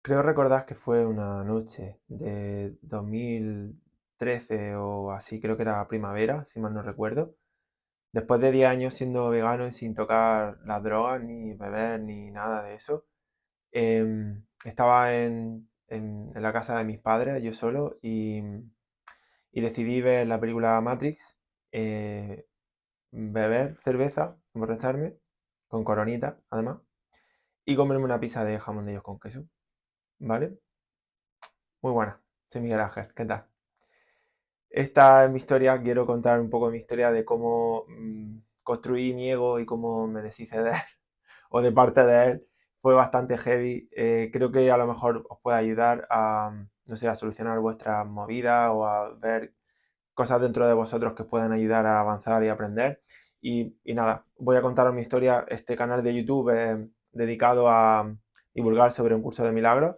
Creo recordar que fue una noche de 2013 o así, creo que era primavera, si mal no recuerdo. Después de 10 años siendo vegano y sin tocar las drogas, ni beber, ni nada de eso, estaba en la casa de mis padres, yo solo, y decidí ver la película Matrix, eh, beber cerveza, emborracharme, con coronita, además, y comerme una pizza de jamón de york con queso, ¿vale? Muy buena. Soy Miguel Ángel, ¿qué tal? Esta es mi historia, quiero contar un poco mi historia de cómo construí mi ego y cómo me deshice de él, o de parte de él. Fue bastante heavy. Creo que a lo mejor os puede ayudar a, no sé, a solucionar vuestras movidas o a ver cosas dentro de vosotros que puedan ayudar a avanzar y aprender. Y nada, voy a contaros mi historia. Este canal de YouTube es dedicado a divulgar sobre un curso de milagros,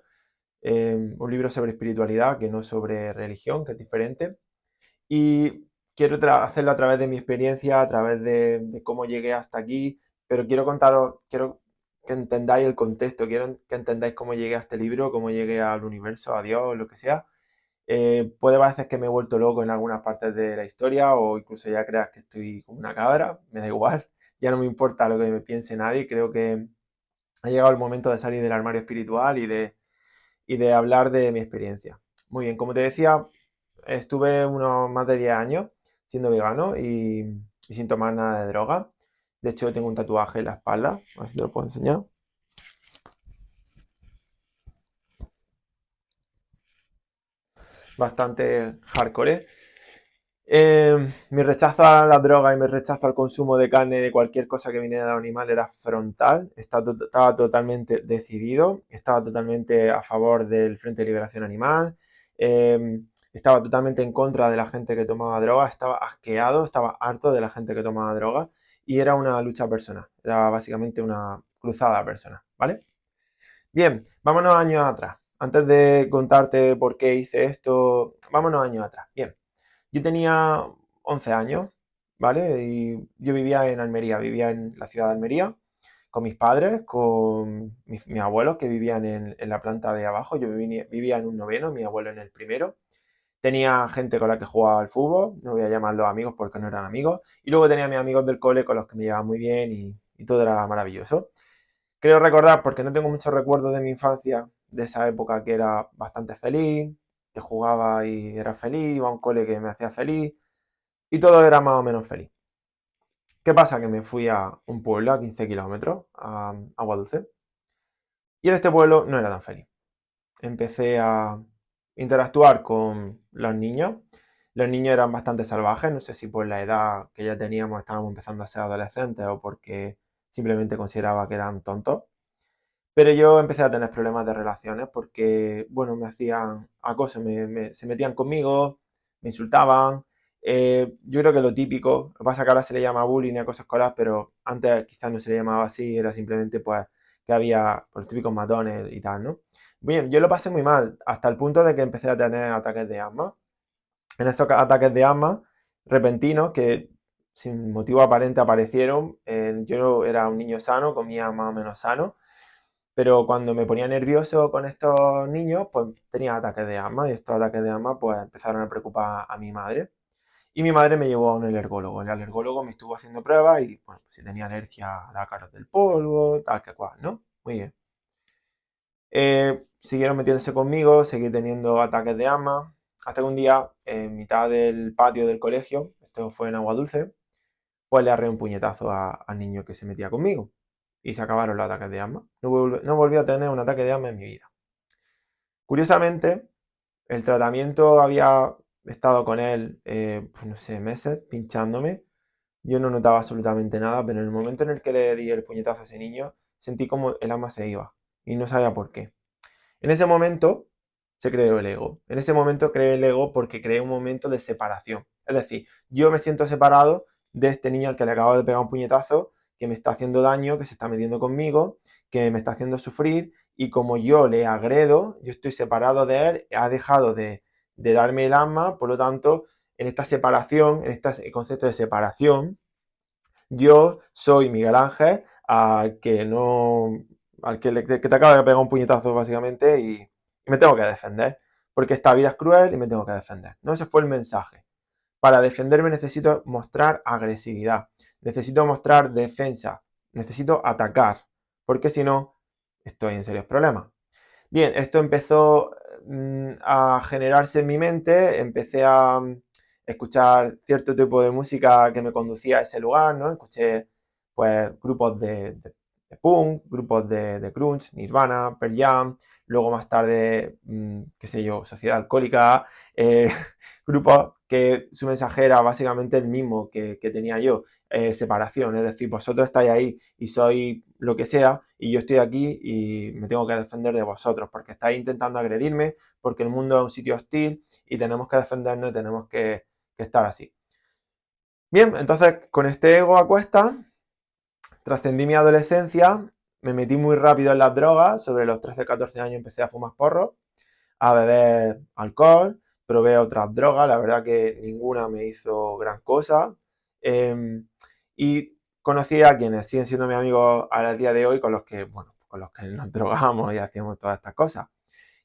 un libro sobre espiritualidad, que no sobre religión, que es diferente. Y quiero hacerlo a través de mi experiencia, a través de cómo llegué hasta aquí, pero quiero contaros, quiero que entendáis el contexto, quiero que entendáis cómo llegué a este libro, cómo llegué al universo, a Dios, lo que sea. Puede parecer que me he vuelto loco en algunas partes de la historia o incluso ya creas que estoy como una cabra, me da igual, ya no me importa lo que me piense nadie, creo que ha llegado el momento de salir del armario espiritual y de hablar de mi experiencia. Muy bien, como te decía, estuve unos más de 10 años siendo vegano y sin tomar nada de droga. De hecho, tengo un tatuaje en la espalda, a ver si te lo puedo enseñar. Bastante hardcore. Mi rechazo a la droga y mi rechazo al consumo de carne de cualquier cosa que viniera de animal era frontal. Estaba totalmente decidido, estaba totalmente a favor del Frente de Liberación Animal, estaba totalmente en contra de la gente que tomaba droga, estaba asqueado, estaba harto de la gente que tomaba droga y era una lucha personal, era básicamente una cruzada personal, ¿vale? Bien, vámonos años atrás. Antes de contarte por qué hice esto, vámonos años atrás. Bien, yo tenía 11 años, ¿vale? Y yo vivía en Almería, vivía en la ciudad de Almería con mis padres, con mis abuelos que vivían en la planta de abajo. Yo vivía en un noveno, mi abuelo en el primero. Tenía gente con la que jugaba al fútbol, no voy a llamarlos amigos porque no eran amigos. Y luego tenía a mis amigos del cole con los que me llevaba muy bien y todo era maravilloso. Creo recordar, porque no tengo muchos recuerdos de mi infancia, de esa época que era bastante feliz, que jugaba y era feliz, iba a un cole que me hacía feliz, y todo era más o menos feliz. ¿Qué pasa? Que me fui a un pueblo a 15 kilómetros, a Agua Dulce, y en este pueblo no era tan feliz. Empecé a interactuar con los niños. Los niños eran bastante salvajes, no sé si por la edad que ya teníamos estábamos empezando a ser adolescentes o porque simplemente consideraba que eran tontos. Pero yo empecé a tener problemas de relaciones porque, bueno, me hacían acoso, se metían conmigo, me insultaban. Yo creo que lo típico, lo que pasa es que ahora se le llama bullying y acoso escolar, pero antes quizás no se le llamaba así, era simplemente pues que había pues, los típicos matones y tal, ¿no? Bien, yo lo pasé muy mal, hasta el punto de que empecé a tener ataques de asma. En esos ataques de asma repentinos que sin motivo aparente aparecieron, yo era un niño sano, comía más o menos sano, pero cuando me ponía nervioso con estos niños, pues tenía ataques de asma y estos ataques de asma pues empezaron a preocupar a mi madre. Y mi madre me llevó a un alergólogo. El alergólogo me estuvo haciendo pruebas y, bueno, pues si tenía alergia a la cara del polvo, tal que cual, ¿no? Muy bien. Siguieron metiéndose conmigo, seguí teniendo ataques de asma, hasta que un día, en mitad del patio del colegio, esto fue en Agua Dulce, pues le arreé un puñetazo al niño que se metía conmigo. Y se acabaron los ataques de asma. No volví a tener un ataque de asma en mi vida. Curiosamente, el tratamiento había estado con él, pues no sé, meses, pinchándome. Yo no notaba absolutamente nada, pero en el momento en el que le di el puñetazo a ese niño, sentí como el alma se iba y no sabía por qué. En ese momento se creó el ego. En ese momento creé el ego porque creé un momento de separación. Es decir, yo me siento separado de este niño al que le acabo de pegar un puñetazo, que me está haciendo daño, que se está metiendo conmigo, que me está haciendo sufrir, y como yo le agredo, yo estoy separado de él, ha dejado de darme el alma, por lo tanto, en esta separación, en este concepto de separación, yo soy Miguel Ángel, que no al que te acaba de pegar un puñetazo básicamente y me tengo que defender, porque esta vida es cruel y me tengo que defender. No, ese fue el mensaje. Para defenderme necesito mostrar agresividad, necesito mostrar defensa, necesito atacar, porque si no, estoy en serios problemas. Bien, esto empezó a generarse en mi mente, empecé a escuchar cierto tipo de música que me conducía a ese lugar, ¿no? Escuché pues grupos de punk, grupos de grunge, Nirvana, Pearl Jam, luego más tarde, qué sé yo, Sociedad Alcohólica, grupos que su mensaje era básicamente el mismo que tenía yo, separación, es decir, vosotros estáis ahí y sois lo que sea y yo estoy aquí y me tengo que defender de vosotros porque estáis intentando agredirme, porque el mundo es un sitio hostil y tenemos que defendernos y tenemos que estar así. Bien, entonces con este ego a cuesta, trascendí mi adolescencia, me metí muy rápido en las drogas, sobre los 13-14 años empecé a fumar porros, a beber alcohol, probé otras drogas, la verdad que ninguna me hizo gran cosa. Y conocí a quienes siguen siendo mis amigos al día de hoy, con los que, bueno, con los que nos drogamos y hacíamos todas estas cosas.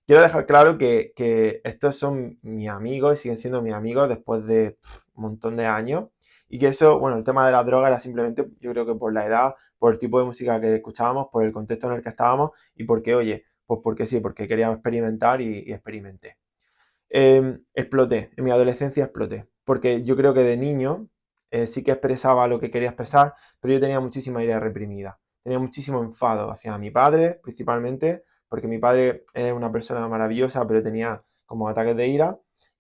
Quiero dejar claro que estos son mis amigos y siguen siendo mis amigos después de un montón de años. Y que eso, bueno, el tema de la droga era simplemente, yo creo que por la edad, por el tipo de música que escuchábamos, por el contexto en el que estábamos y porque, oye, pues porque sí, porque quería experimentar y experimenté. Exploté, en mi adolescencia exploté, porque yo creo que de niño sí que expresaba lo que quería expresar, pero yo tenía muchísima ira reprimida, tenía muchísimo enfado hacia mi padre principalmente, porque mi padre es una persona maravillosa, pero tenía como ataques de ira,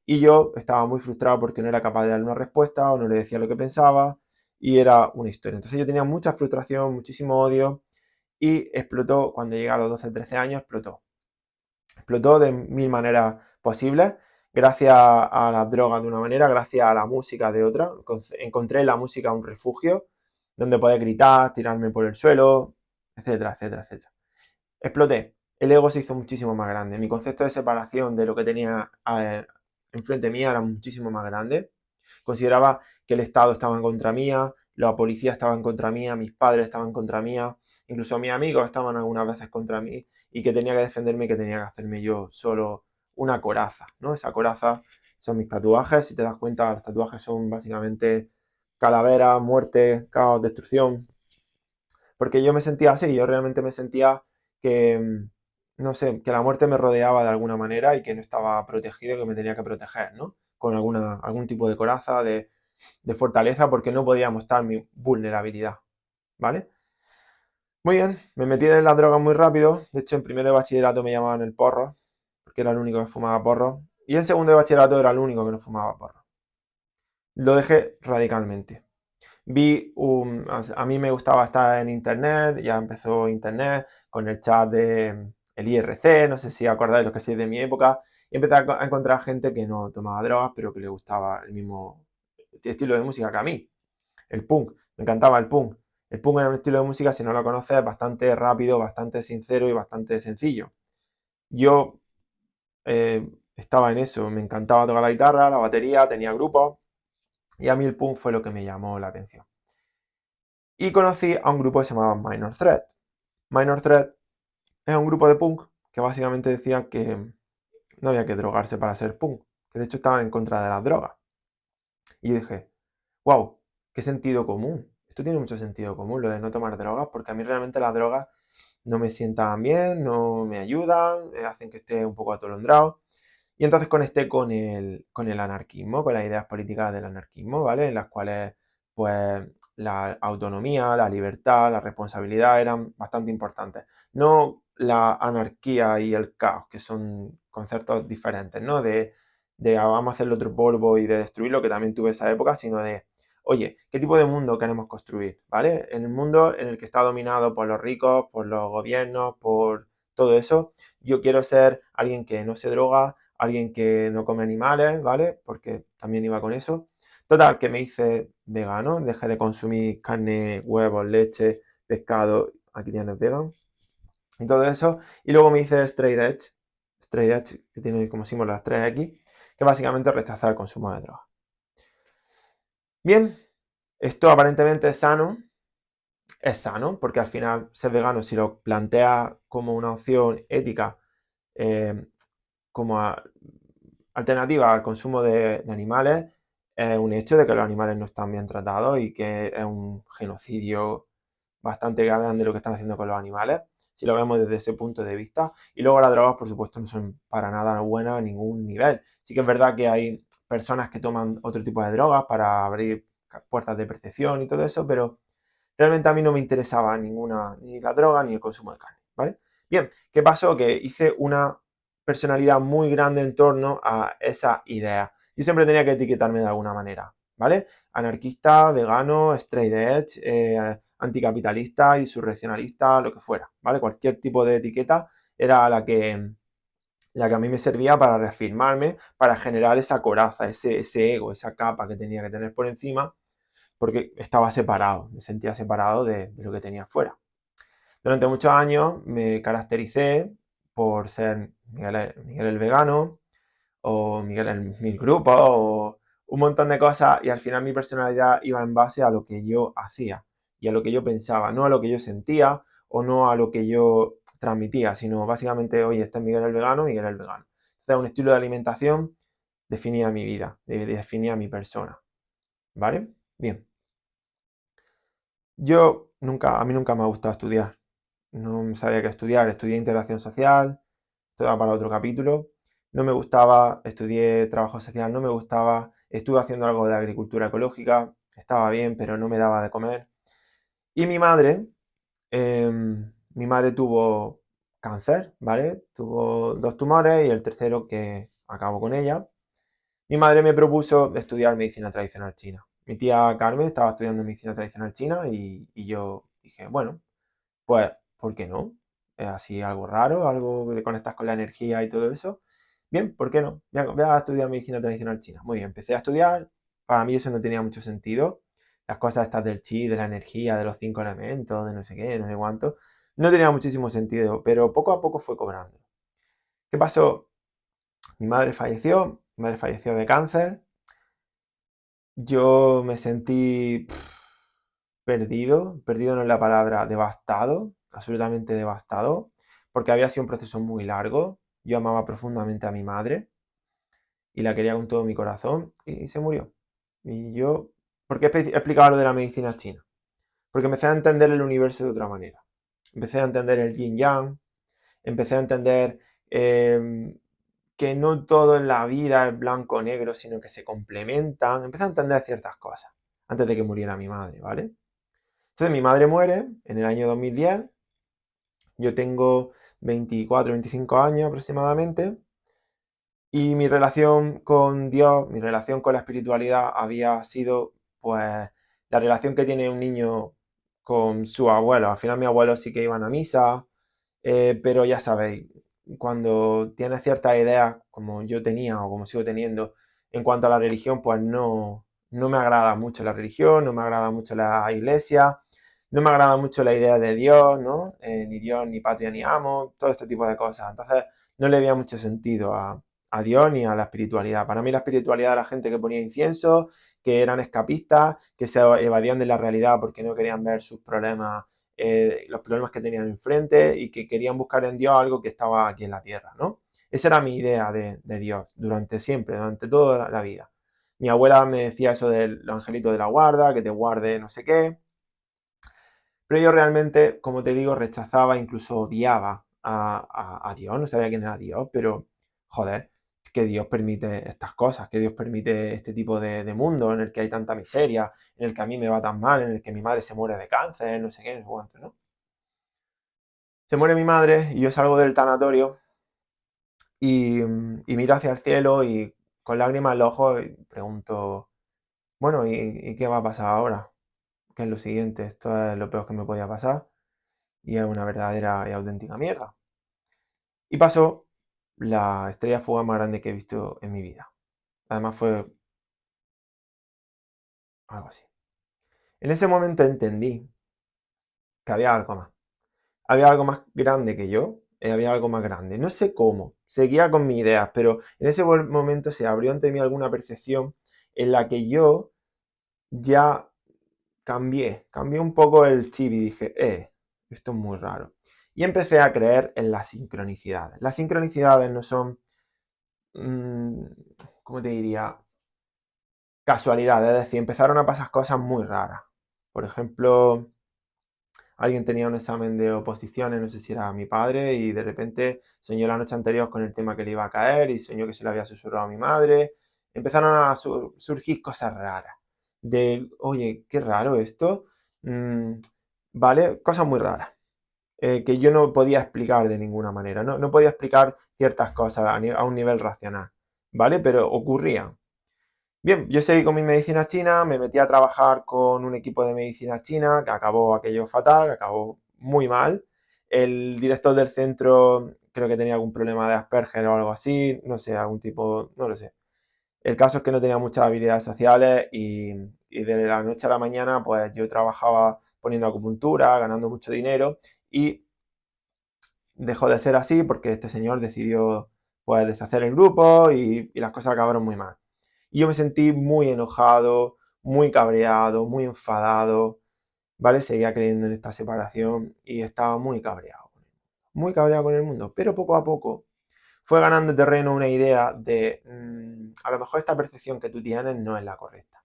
y yo estaba muy frustrado porque no era capaz de darle una respuesta o no le decía lo que pensaba, y era una historia. Entonces yo tenía mucha frustración, muchísimo odio, y explotó cuando llegué a los 12-13 años, explotó. Explotó de mil maneras posibles, gracias a las drogas de una manera, gracias a la música de otra. Encontré en la música un refugio donde poder gritar, tirarme por el suelo, etcétera, etcétera, etcétera. Exploté. El ego se hizo muchísimo más grande. Mi concepto de separación de lo que tenía enfrente mía era muchísimo más grande. Consideraba que el Estado estaba en contra mía, la policía estaba en contra mía, mis padres estaban en contra mía, incluso mis amigos estaban algunas veces contra mí y que tenía que defenderme y que tenía que hacerme yo solo una coraza, ¿no? Esa coraza son mis tatuajes, si te das cuenta, los tatuajes son básicamente calavera, muerte, caos, destrucción, porque yo me sentía así, yo realmente me sentía que, no sé, que la muerte me rodeaba de alguna manera y que no estaba protegido, que me tenía que proteger, ¿no? Con algún tipo de coraza, de fortaleza, porque no podía mostrar mi vulnerabilidad, ¿vale? Muy bien, me metí en las drogas muy rápido, de hecho en primero de bachillerato me llamaban el porro, porque era el único que fumaba porro, y en segundo de bachillerato era el único que no fumaba porro. Lo dejé radicalmente. A mí me gustaba estar en internet, ya empezó internet con el chat de el IRC, no sé si acordáis lo que sois de mi época, y empecé a encontrar gente que no tomaba drogas, pero que le gustaba el mismo estilo de música que a mí, el punk, me encantaba el punk. El punk era un estilo de música, si no lo conoces, bastante rápido, bastante sincero y bastante sencillo. Yo estaba en eso, me encantaba tocar la guitarra, la batería, tenía grupos, y a mí el punk fue lo que me llamó la atención. Y conocí a un grupo que se llamaba Minor Threat. Minor Threat es un grupo de punk que básicamente decía que no había que drogarse para ser punk, que de hecho estaban en contra de las drogas. Y yo dije, wow, qué sentido común. Esto tiene mucho sentido común, lo de no tomar drogas, porque a mí realmente las drogas no me sientan bien, no me ayudan, hacen que esté un poco atolondrado. Y entonces conecté con el anarquismo, con las ideas políticas del anarquismo, ¿vale? En las cuales, pues, la autonomía, la libertad, la responsabilidad eran bastante importantes. No la anarquía y el caos, que son conceptos diferentes, ¿no? Vamos a hacerle otro polvo y de destruirlo, que también tuve esa época, sino de, oye, ¿qué tipo de mundo queremos construir? ¿Vale? En el mundo en el que está dominado por los ricos, por los gobiernos, por todo eso, yo quiero ser alguien que no se droga, alguien que no come animales, ¿vale? Porque también iba con eso. Total, que me hice vegano, dejé de consumir carne, huevos, leche, pescado, aquí tienes vegan, y todo eso. Y luego me hice straight edge, que tiene como símbolo las 3X, que básicamente rechaza el consumo de drogas. Bien, esto aparentemente es sano, es sano, porque al final ser vegano, si lo planteas como una opción ética, eh, como alternativa al consumo de animales, es un hecho de que los animales no están bien tratados y que es un genocidio bastante grande lo que están haciendo con los animales, si lo vemos desde ese punto de vista. Y luego las drogas, por supuesto, no son para nada buenas a ningún nivel. Sí que es verdad que hay personas que toman otro tipo de drogas para abrir puertas de percepción y todo eso, pero realmente a mí no me interesaba ninguna, ni la droga ni el consumo de carne, ¿vale? Bien, ¿qué pasó? Que hice una personalidad muy grande en torno a esa idea. Yo siempre tenía que etiquetarme de alguna manera, ¿vale? Anarquista, vegano, straight edge, anticapitalista, insurreccionalista, lo que fuera, ¿vale? Cualquier tipo de etiqueta era la que a mí me servía para reafirmarme, para generar esa coraza, ese ego, esa capa que tenía que tener por encima, porque estaba separado, me sentía separado de lo que tenía fuera. Durante muchos años me caractericé por ser Miguel el vegano, o Miguel el mil grupo, o un montón de cosas, y al final mi personalidad iba en base a lo que yo hacía y a lo que yo pensaba, no a lo que yo sentía o no a lo que yo transmitía, sino básicamente, oye, este es Miguel el vegano, Miguel el vegano. Entonces, un estilo de alimentación definía mi vida, definía mi persona, ¿vale? Bien. A mí nunca me ha gustado estudiar. No sabía qué estudiar. Estudié integración social, esto da para otro capítulo. No me gustaba, estudié trabajo social, no me gustaba. Estuve haciendo algo de agricultura ecológica, estaba bien, pero no me daba de comer. Y mi madre tuvo cáncer, ¿vale? Tuvo dos tumores y el tercero que acabó con ella. Mi madre me propuso estudiar medicina tradicional china. Mi tía Carmen estaba estudiando medicina tradicional china y yo dije, bueno, pues, ¿por qué no? Es así algo raro, algo que conectas con la energía y todo eso. Bien, ¿por qué no? Voy a estudiar medicina tradicional china. Muy bien, empecé a estudiar. Para mí eso no tenía mucho sentido. Las cosas estas del chi, de la energía, de los cinco elementos, de no sé qué, no sé cuánto. No tenía muchísimo sentido, pero poco a poco fue cobrando. ¿Qué pasó? Mi madre falleció de cáncer. Yo me sentí perdido, perdido no es la palabra, devastado, absolutamente devastado, porque había sido un proceso muy largo. Yo amaba profundamente a mi madre y la quería con todo mi corazón y se murió. Y yo, ¿por qué he explicado lo de la medicina china? Porque empecé a entender el universo de otra manera. Empecé a entender el yin yang, empecé a entender que no todo en la vida es blanco o negro, sino que se complementan. Empecé a entender ciertas cosas antes de que muriera mi madre, ¿vale? Entonces mi madre muere en el año 2010, yo tengo 24, 25 años aproximadamente, y mi relación con Dios, mi relación con la espiritualidad había sido pues la relación que tiene un niño con su abuelo. Al final mi abuelo sí que iban a misa, pero ya sabéis, cuando tienes ciertas ideas como yo tenía o como sigo teniendo en cuanto a la religión, pues no me agrada mucho la religión, no me agrada mucho la iglesia, no me agrada mucho la idea de Dios, ¿no? Ni Dios, ni patria, ni amo, todo este tipo de cosas. Entonces no le veía mucho sentido a Dios ni a la espiritualidad. Para mí la espiritualidad era gente que ponía incienso, que eran escapistas, que se evadían de la realidad porque no querían ver sus problemas, los problemas que tenían enfrente y que querían buscar en Dios algo que estaba aquí en la tierra, ¿no? Esa era mi idea de Dios durante siempre, durante toda la vida. Mi abuela me decía eso del angelito de la guarda, que te guarde no sé qué, pero yo realmente, como te digo, rechazaba, incluso odiaba a Dios, no sabía quién era Dios, pero joder, que Dios permite estas cosas, que Dios permite este tipo de mundo en el que hay tanta miseria, en el que a mí me va tan mal, en el que mi madre se muere de cáncer, no sé qué, no sé cuánto, ¿no? Se muere mi madre y yo salgo del tanatorio y miro hacia el cielo y con lágrimas en los ojos y pregunto, bueno, ¿y qué va a pasar ahora? ¿Qué es lo siguiente? Esto es lo peor que me podía pasar y es una verdadera y auténtica mierda. Y pasó la estrella fugaz más grande que he visto en mi vida. Además fue algo así. En ese momento entendí que había algo más. Había algo más grande que yo, había algo más grande. No sé cómo, seguía con mis ideas, pero en ese momento se abrió ante mí alguna percepción en la que yo ya cambié un poco el chip y dije, esto es muy raro. Y empecé a creer en las sincronicidades. Las sincronicidades no son, ¿cómo te diría? Casualidades, es decir, empezaron a pasar cosas muy raras. Por ejemplo, alguien tenía un examen de oposiciones, no sé si era mi padre, y de repente soñó la noche anterior con el tema que le iba a caer y soñó que se le había susurrado a mi madre. Empezaron a surgir cosas raras. De, oye, qué raro esto. ¿Vale? Cosas muy raras. Que yo no podía explicar de ninguna manera. No podía explicar ciertas cosas a un nivel racional. ¿Vale? Pero ocurrían. Bien, yo seguí con mi medicina china, me metí a trabajar con un equipo de medicina china, que acabó aquello fatal, que acabó muy mal. El director del centro creo que tenía algún problema de Asperger o algo así, no sé, algún tipo, no lo sé. El caso es que no tenía muchas habilidades sociales y de la noche a la mañana pues yo trabajaba poniendo acupuntura, ganando mucho dinero y dejó de ser así porque este señor decidió pues deshacer el grupo y las cosas acabaron muy mal. Y yo me sentí muy enojado, muy cabreado, muy enfadado, ¿vale? Seguía creyendo en esta separación y estaba muy cabreado con el mundo, pero poco a poco fue ganando terreno una idea de a lo mejor esta percepción que tú tienes no es la correcta.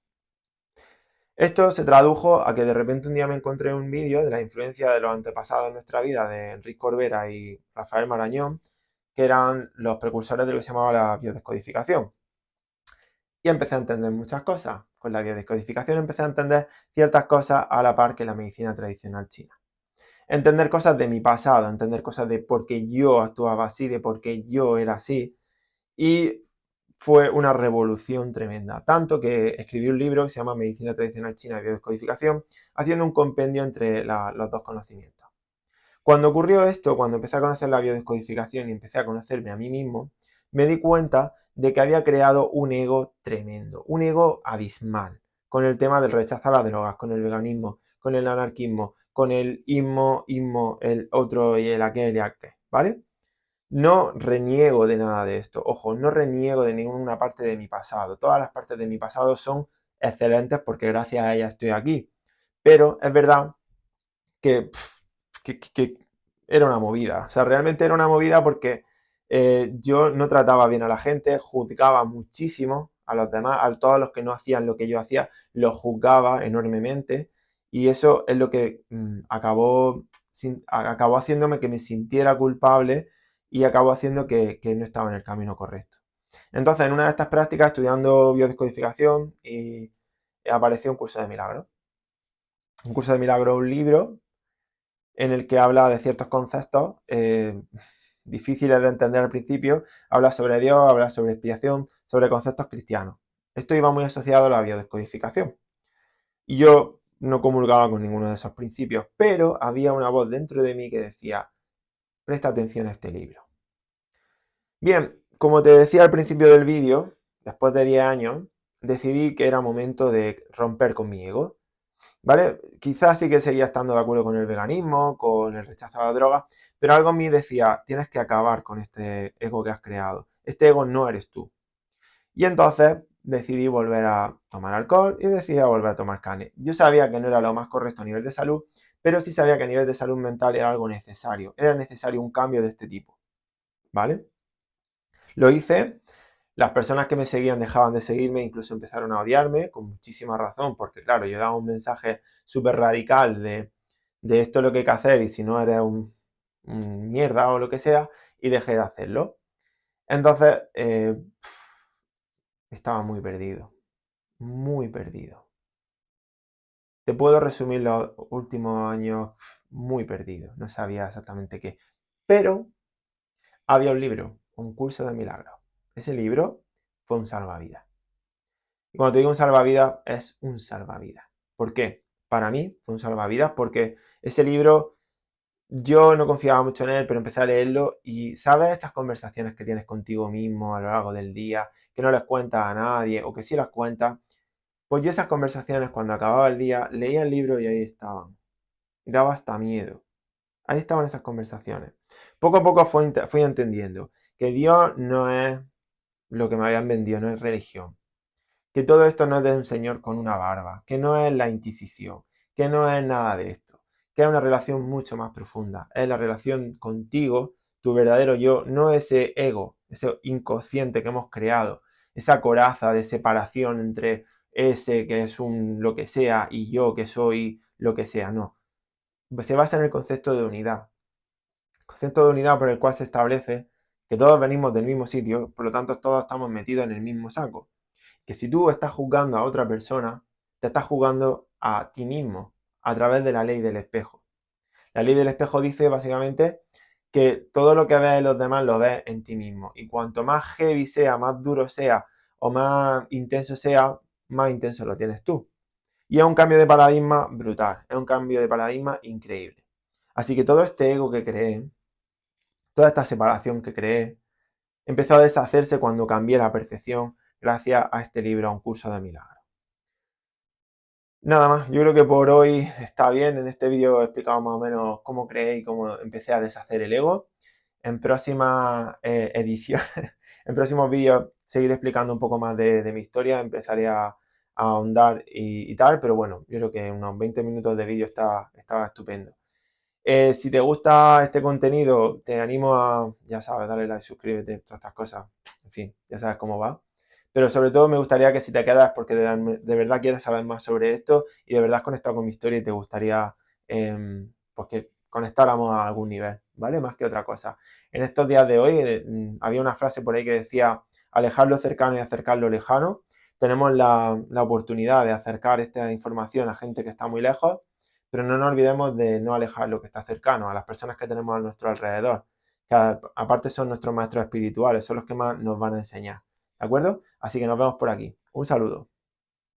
Esto se tradujo a que de repente un día me encontré un vídeo de la influencia de los antepasados en nuestra vida de Enrique Corbera y Rafael Marañón, que eran los precursores de lo que se llamaba la biodescodificación. Y empecé a entender muchas cosas. Con la biodescodificación empecé a entender ciertas cosas a la par que la medicina tradicional china. Entender cosas de mi pasado, entender cosas de por qué yo actuaba así, de por qué yo era así. Y fue una revolución tremenda. Tanto que escribí un libro que se llama Medicina Tradicional China y Biodescodificación, haciendo un compendio entre los dos conocimientos. Cuando ocurrió esto, cuando empecé a conocer la biodescodificación y empecé a conocerme a mí mismo, me di cuenta de que había creado un ego tremendo, un ego abismal, con el tema del rechazo a las drogas, con el veganismo, con el anarquismo, con el ismo, el otro y el aquel y aquel, ¿vale? No reniego de nada de esto, ojo, no reniego de ninguna parte de mi pasado. Todas las partes de mi pasado son excelentes porque gracias a ellas estoy aquí. Pero es verdad que, que era una movida. O sea, realmente era una movida porque yo no trataba bien a la gente, juzgaba muchísimo a los demás, a todos los que no hacían lo que yo hacía, los juzgaba enormemente y eso es lo que acabó haciéndome que me sintiera culpable y acabó haciendo que no estaba en el camino correcto. Entonces, en una de estas prácticas, estudiando biodescodificación, y apareció un curso de milagros. Un curso de milagros, un libro en el que habla de ciertos conceptos difíciles de entender al principio, habla sobre Dios, habla sobre expiación, sobre conceptos cristianos. Esto iba muy asociado a la biodescodificación. Y yo no comulgaba con ninguno de esos principios, pero había una voz dentro de mí que decía, presta atención a este libro. Bien, como te decía al principio del vídeo, después de 10 años, decidí que era momento de romper con mi ego. ¿Vale? Quizás sí que seguía estando de acuerdo con el veganismo, con el rechazo a la droga, pero algo en mí decía, tienes que acabar con este ego que has creado. Este ego no eres tú. Y entonces decidí volver a tomar alcohol y decidí volver a tomar carne. Yo sabía que no era lo más correcto a nivel de salud, pero sí sabía que a nivel de salud mental era algo necesario. Era necesario un cambio de este tipo. ¿Vale? Lo hice. Las personas que me seguían dejaban de seguirme, incluso empezaron a odiarme, con muchísima razón, porque claro, yo daba un mensaje súper radical de esto es lo que hay que hacer y si no eres un mierda o lo que sea, y dejé de hacerlo. Entonces, estaba muy perdido, muy perdido. Te puedo resumir los últimos años muy perdido, no sabía exactamente qué. Pero había un libro, un curso de milagros. Ese libro fue un salvavidas. Y cuando te digo un salvavidas, es un salvavidas. ¿Por qué? Para mí fue un salvavidas porque ese libro yo no confiaba mucho en él, pero empecé a leerlo y sabes estas conversaciones que tienes contigo mismo a lo largo del día, que no les cuentas a nadie o que sí las cuentas. Pues yo esas conversaciones cuando acababa el día leía el libro y ahí estaban. Y daba hasta miedo. Ahí estaban esas conversaciones. Poco a poco fui entendiendo que Dios no es lo que me habían vendido, no es religión, que todo esto no es de un señor con una barba, que no es la Inquisición, que no es nada de esto, que es una relación mucho más profunda, es la relación contigo, tu verdadero yo, no ese ego, ese inconsciente que hemos creado, esa coraza de separación entre ese que es un lo que sea y yo que soy lo que sea, no. Se basa en el concepto de unidad. El concepto de unidad por el cual se establece que todos venimos del mismo sitio, por lo tanto todos estamos metidos en el mismo saco. Que si tú estás juzgando a otra persona, te estás juzgando a ti mismo a través de la ley del espejo. La ley del espejo dice básicamente que todo lo que ves en los demás lo ves en ti mismo. Y cuanto más heavy sea, más duro sea o más intenso sea, más intenso lo tienes tú. Y es un cambio de paradigma brutal, es un cambio de paradigma increíble. Así que todo este ego que creé, toda esta separación que creé, empezó a deshacerse cuando cambié la percepción gracias a este libro, a un curso de milagros. Nada más, yo creo que por hoy está bien. En este vídeo he explicado más o menos cómo creé y cómo empecé a deshacer el ego. En próximas ediciones, en próximos vídeos seguiré explicando un poco más de mi historia, empezaré a ahondar y tal, pero bueno, yo creo que unos 20 minutos de vídeo está estupendo. Si te gusta este contenido, te animo a, ya sabes, darle like, suscríbete, todas estas cosas. En fin, ya sabes cómo va. Pero sobre todo me gustaría que si te quedas porque de verdad quieres saber más sobre esto y de verdad has conectado con mi historia y te gustaría pues que conectáramos a algún nivel, ¿vale? Más que otra cosa. En estos días de hoy había una frase por ahí que decía alejar lo cercano y acercar lo lejano. Tenemos la oportunidad de acercar esta información a gente que está muy lejos, pero no nos olvidemos de no alejar lo que está cercano, a las personas que tenemos a nuestro alrededor, que aparte son nuestros maestros espirituales, son los que más nos van a enseñar. ¿De acuerdo? Así que nos vemos por aquí. Un saludo.